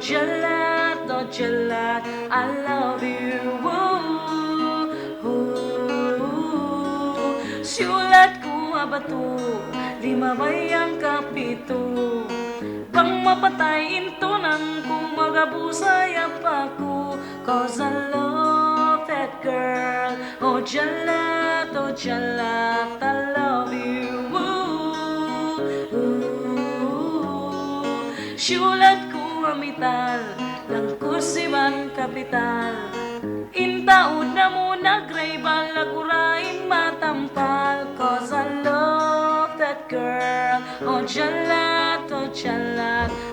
jalat, oh jalat, I love you. Siulat ko abato, di mabayang kapito. Bang mapatay into nang kung magabusay pa ko. Cause I love that girl. Oh jalat, I love you. Siulat ko amital, lang kursiban kapital. Intaod na mo nagraybal, naguraing matampal. Cause I love that girl. Oh jalat,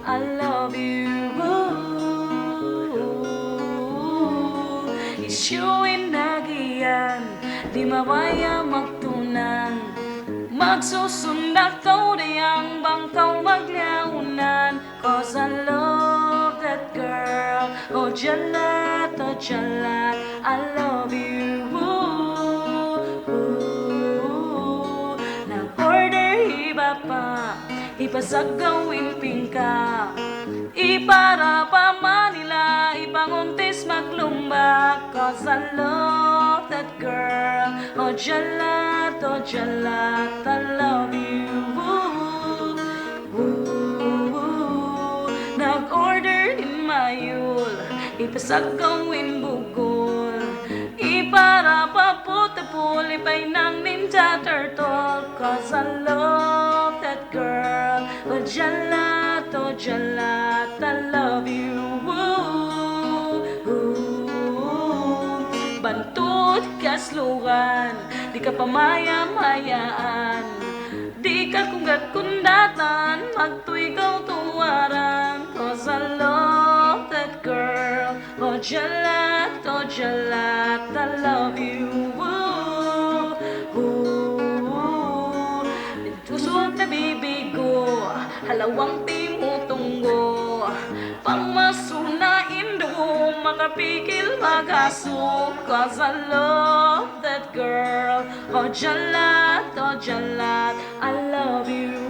I love you. Isyuin na giyan, di mawaya magtunan. Magsusundak ko diyang bangkaw maglaunan. Cause I love that girl. Oh jalat, I love you. Nag-order iba pa, ipasagawin pingka. Ipara pa Manila, ipanguntis maglumbak. Cause I love that girl. Oh jalat, I love you. Nag-order in Mayul, ipasagawin bugol. Ipara pa Putapul, ipay ng Ninja Turtle. Cause I love that girl. Oh jalat, I love you. Bantut kaslugan, di ka pamaya-mayaan. Di ka kundat-kundatan, magtuigaw tuwaran. Cause I love that girl. Oh jalat, I love you. Tusok na bibig ko, halawang timutunggo. Pangmasuna indo, makapikil magaso. Cause I love that girl. Oh jalat, I love you.